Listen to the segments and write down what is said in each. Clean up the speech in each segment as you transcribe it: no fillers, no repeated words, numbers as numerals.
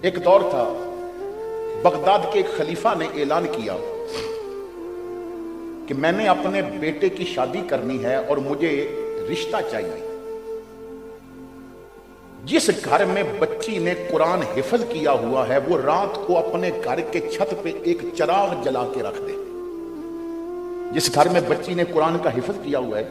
ایک دور تھا، بغداد کے ایک خلیفہ نے اعلان کیا کہ میں نے اپنے بیٹے کی شادی کرنی ہے اور مجھے رشتہ چاہیے۔ جس گھر میں بچی نے قرآن حفظ کیا ہوا ہے وہ رات کو اپنے گھر کے چھت پہ ایک چراغ جلا کے رکھ دے۔ جس گھر میں بچی نے قرآن کا حفظ کیا ہوا ہے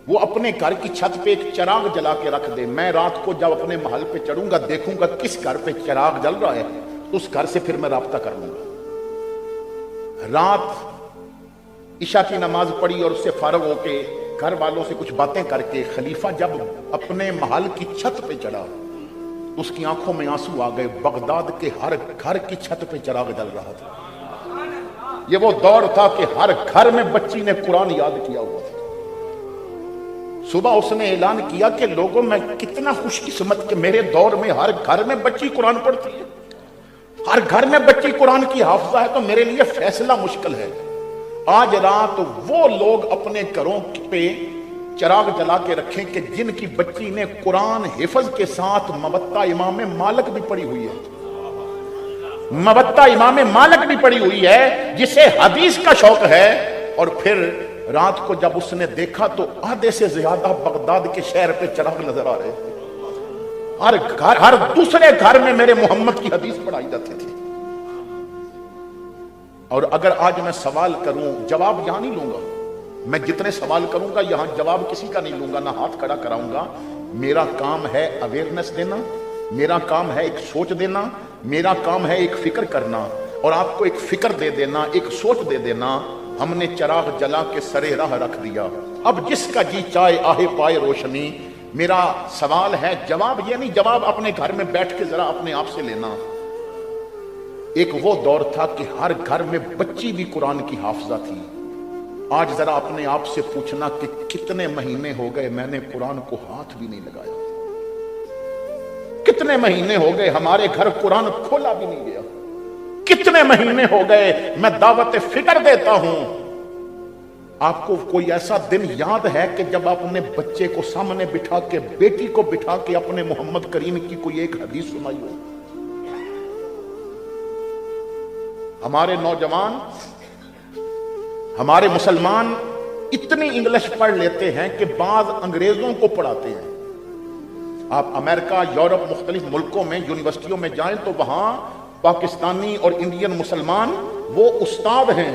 وہ اپنے گھر کی چھت پہ ایک چراغ جلا کے رکھ دے۔ میں رات کو جب اپنے محل پہ چڑھوں گا دیکھوں گا کس گھر پہ چراغ جل رہا ہے، اس گھر سے پھر میں رابطہ کر لوں گا۔ رات عشاء کی نماز پڑھی اور اس سے فارغ ہو کے گھر والوں سے کچھ باتیں کر کے خلیفہ جب اپنے محل کی چھت پہ چڑھا اس کی آنکھوں میں آنسو آ گئے۔ بغداد کے ہر گھر کی چھت پہ چراغ جل رہا تھا۔ یہ وہ دور تھا کہ ہر گھر میں بچی نے قرآن یاد کیا ہوا تھا۔ صبح اس نے اعلان کیا کہ لوگوں میں کتنا خوش قسمت کہ میرے دور میں ہر گھر میں بچی قرآن پڑھتی ہے، ہر گھر میں بچی قرآن کی حافظہ ہے، تو میرے لیے فیصلہ مشکل ہے۔ آج رات وہ لوگ اپنے گھروں پہ چراغ جلا کے رکھیں کہ جن کی بچی نے قرآن حفظ کے ساتھ موطا امام مالک بھی پڑھی ہوئی ہے، موطا امام مالک بھی پڑھی ہوئی ہے، جسے حدیث کا شوق ہے۔ اور پھر رات کو جب اس نے دیکھا تو آدھے سے زیادہ بغداد کے شہر پہ چراغ نظر آ رہے تھے۔ ہر دوسرے گھر میں میرے محمد کی حدیث پڑھائی جاتی تھی۔ اور اگر آج میں سوال کروں جواب یہاں نہیں لوں گا، میں جتنے سوال کروں گا یہاں جواب کسی کا نہیں لوں گا، نہ ہاتھ کھڑا کراؤں گا۔ میرا کام ہے اویئرنس دینا، میرا کام ہے ایک سوچ دینا، میرا کام ہے ایک فکر کرنا اور آپ کو ایک فکر دے دینا، ایک سوچ دے دینا۔ ہم نے چراغ جلا کے سرے راہ رکھ دیا، اب جس کا جی چاہے آہے پائے روشنی۔ میرا سوال ہے، جواب یہ نہیں، جواب اپنے گھر میں بیٹھ کے ذرا اپنے آپ سے لینا۔ ایک وہ دور تھا کہ ہر گھر میں بچی بھی قرآن کی حافظہ تھی۔ آج ذرا اپنے آپ سے پوچھنا کہ کتنے مہینے ہو گئے میں نے قرآن کو ہاتھ بھی نہیں لگایا، کتنے مہینے ہو گئے ہمارے گھر قرآن کھولا بھی نہیں گیا، کتنے مہینے ہو گئے میں دعوت فکر دیتا ہوں۔ آپ کو کوئی ایسا دن یاد ہے کہ جب آپ نے بچے کو سامنے بٹھا کے، بیٹی کو بٹھا کے اپنے محمد کریم کی کوئی ایک حدیث سنائی ہو؟ ہمارے نوجوان، ہمارے مسلمان اتنی انگلش پڑھ لیتے ہیں کہ بعض انگریزوں کو پڑھاتے ہیں۔ آپ امریکہ، یورپ، مختلف ملکوں میں یونیورسٹیوں میں جائیں تو وہاں پاکستانی اور انڈین مسلمان وہ استاد ہیں،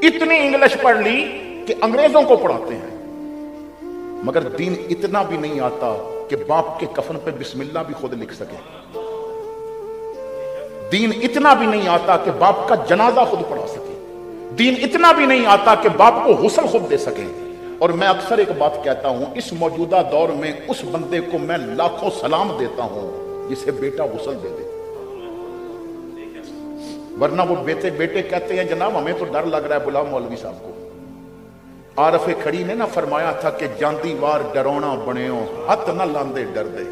اتنی انگلش پڑھ لی کہ انگریزوں کو پڑھاتے ہیں، مگر دین اتنا بھی نہیں آتا کہ باپ کے کفن پہ بسم اللہ بھی خود لکھ سکے، دین اتنا بھی نہیں آتا کہ باپ کا جنازہ خود پڑھا سکے، دین اتنا بھی نہیں آتا کہ باپ کو غسل خود دے سکے۔ اور میں اکثر ایک بات کہتا ہوں، اس موجودہ دور میں اس بندے کو میں لاکھوں سلام دیتا ہوں جسے بیٹا غسل دے دے، ورنہ وہ بیٹے کہتے ہیں جناب ہمیں تو ڈر لگ رہا ہے، بلاؤ مولوی صاحب کو۔ عارف کھڑی نے نہ فرمایا تھا کہ جاندی وار ڈرونا بنیو ہاتھ نہ لاندے ڈر دے،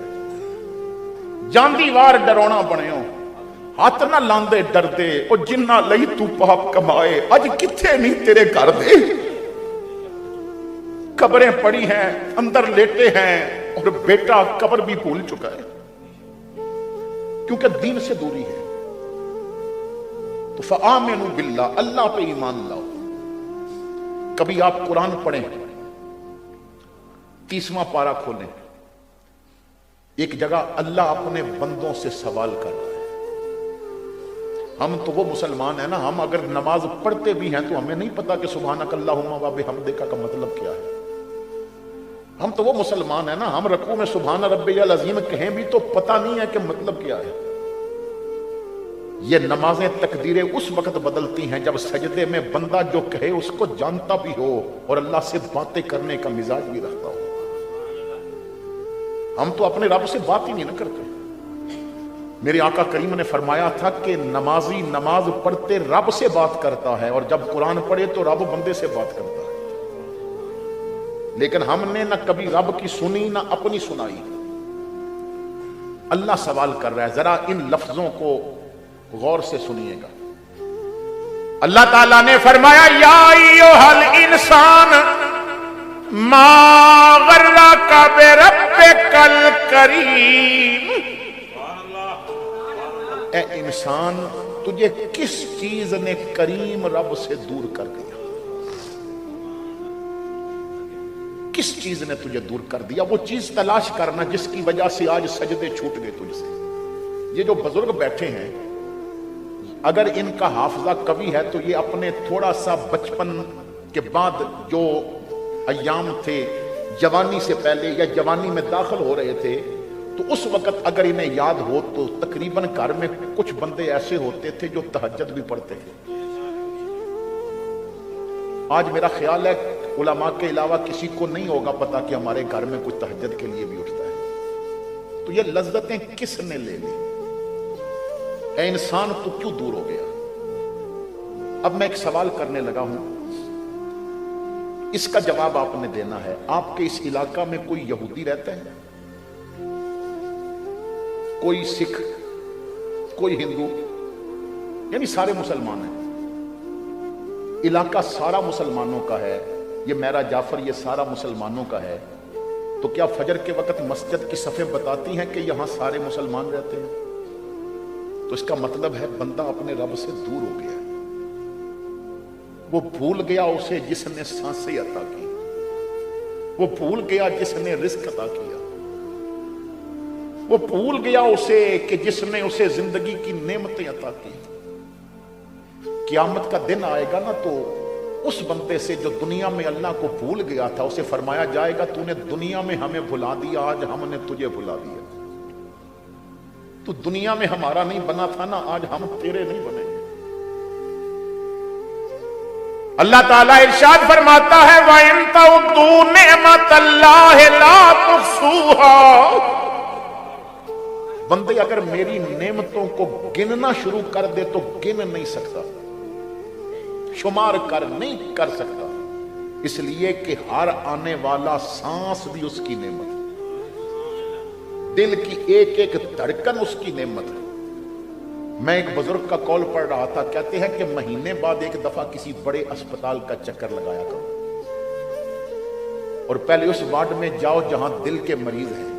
جاندی وار ڈرونا بنیو ہاتھ نہ لاندے ڈر دے، او جنہ لئی تو پاپ کمائے اج کتھے نہیں تیرے گھر دے۔ قبریں پڑی ہیں، اندر لیٹے ہیں اور بیٹا قبر بھی بھول چکا ہے کیونکہ دین سے دوری ہے۔ تو فآمنوا باللہ، اللہ پہ ایمان لاؤ۔ کبھی آپ قرآن پڑھیں، 30واں پارہ کھولیں، ایک جگہ اللہ اپنے بندوں سے سوال کر رہا ہے۔ ہم تو وہ مسلمان ہیں نا، ہم اگر نماز پڑھتے بھی ہیں تو ہمیں نہیں پتا کہ سبحانک اللہم و بحمدک کا مطلب کیا ہے۔ ہم تو وہ مسلمان ہیں نا، ہم رکوع میں سبحان ربی العظیم کہیں بھی تو پتہ نہیں ہے کہ مطلب کیا ہے۔ یہ نمازیں تقدیریں اس وقت بدلتی ہیں جب سجدے میں بندہ جو کہے اس کو جانتا بھی ہو اور اللہ سے باتیں کرنے کا مزاج بھی رکھتا ہو۔ ہم تو اپنے رب سے بات ہی نہیں نہ کرتے۔ میرے آقا کریم نے فرمایا تھا کہ نمازی نماز پڑھتے رب سے بات کرتا ہے اور جب قرآن پڑھے تو رب بندے سے بات کرتا ہے، لیکن ہم نے نہ کبھی رب کی سنی نہ اپنی سنائی۔ اللہ سوال کر رہا ہے، ذرا ان لفظوں کو غور سے سنیے گا۔ اللہ تعالیٰ نے فرمایا یا ایھا الانسان ما غرک بربک الکریم اے انسان، تجھے کس چیز نے کریم رب سے دور کر دیا؟ کس چیز نے تجھے دور کر دیا؟ وہ چیز تلاش کرنا جس کی وجہ سے آج سجدے چھوٹ گئے تجھ سے۔ یہ جو بزرگ بیٹھے ہیں، اگر ان کا حافظہ قوی ہے تو یہ اپنے تھوڑا سا بچپن کے بعد جو ایام تھے، جوانی سے پہلے یا جوانی میں داخل ہو رہے تھے، تو اس وقت اگر انہیں یاد ہو تو تقریباً گھر میں کچھ بندے ایسے ہوتے تھے جو تہجد بھی پڑھتے تھے۔ آج میرا خیال ہے علماء کے علاوہ کسی کو نہیں ہوگا پتا کہ ہمارے گھر میں کوئی تہجد کے لیے بھی اٹھتا ہے۔ تو یہ لذتیں کس نے لے لی؟ اے انسان، تو کیوں دور ہو گیا؟ اب میں ایک سوال کرنے لگا ہوں، اس کا جواب آپ نے دینا ہے۔ آپ کے اس علاقہ میں کوئی یہودی رہتا ہے؟ کوئی سکھ؟ کوئی ہندو؟ یعنی سارے مسلمان ہیں؟ علاقہ سارا مسلمانوں کا ہے، یہ میرا جعفر یہ سارا مسلمانوں کا ہے، تو کیا فجر کے وقت مسجد کی صفیں بتاتی ہیں کہ یہاں سارے مسلمان رہتے ہیں؟ تو اس کا مطلب ہے بندہ اپنے رب سے دور ہو گیا، وہ بھول گیا اسے جس نے سانسیں عطا کی، وہ بھول گیا جس نے رزق عطا کیا، وہ بھول گیا اسے کہ جس نے اسے زندگی کی نعمتیں عطا کی۔ قیامت کا دن آئے گا نا، تو اس بندے سے جو دنیا میں اللہ کو بھول گیا تھا اسے فرمایا جائے گا تو نے دنیا میں ہمیں بھلا دیا، آج ہم نے تجھے بھلا دیا۔ تو دنیا میں ہمارا نہیں بنا تھا نا، آج ہم تیرے نہیں بنے گے۔ اللہ تعالیٰ ارشاد فرماتا ہے وَإِن تَعُدُّوا نِعْمَتَ اللَّهِ لَا تُحْصُوهَا۔ بندے اگر میری نعمتوں کو گننا شروع کر دے تو گن نہیں سکتا، شمار کر نہیں کر سکتا، اس لیے کہ ہر آنے والا سانس بھی اس کی نعمت ہے، دل کی ایک ایک دھڑکن اس کی نعمت ہے۔ میں ایک بزرگ کا قول پڑھ رہا تھا، کہتے ہیں کہ مہینے بعد ایک دفعہ کسی بڑے اسپتال کا چکر لگایا کرو، اور پہلے اس وارڈ میں جاؤ جہاں دل کے مریض ہیں،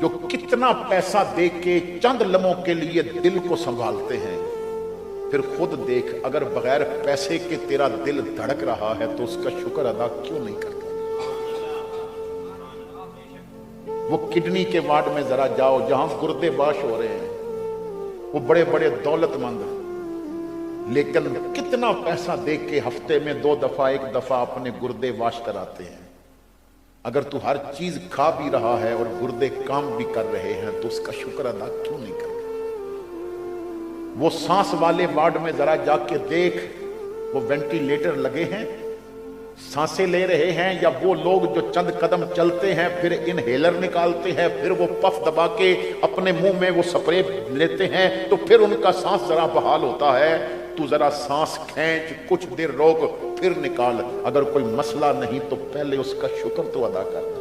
جو کتنا پیسہ دے کے چند لمحوں کے لیے دل کو سنبھالتے ہیں، پھر خود دیکھ اگر بغیر پیسے کے تیرا دل دھڑک رہا ہے تو اس کا شکر ادا کیوں نہیں کرتا؟ وہ کڈنی کے وارڈ میں ذرا جاؤ جہاں گردے باش ہو رہے ہیں، وہ بڑے بڑے دولت مند ہیں، لیکن کتنا پیسہ دے کے ہفتے میں 2 دفعہ 1 دفعہ اپنے گردے واش کراتے ہیں۔ اگر تو ہر چیز کھا بھی رہا ہے اور گردے کام بھی کر رہے ہیں تو اس کا شکر ادا کیوں نہیں کرتا؟ وہ سانس والے وارڈ میں ذرا جا کے دیکھ، وہ وینٹیلیٹر لگے ہیں، سانسیں لے رہے ہیں، یا وہ لوگ جو چند قدم چلتے ہیں پھر انہیلر نکالتے ہیں، پھر وہ پف دبا کے اپنے منہ میں وہ سپرے لیتے ہیں تو پھر ان کا سانس ذرا بحال ہوتا ہے۔ تو ذرا سانس کھینچ، کچھ دیر روک، پھر نکال۔ اگر کوئی مسئلہ نہیں تو پہلے اس کا شکر تو ادا کرنا۔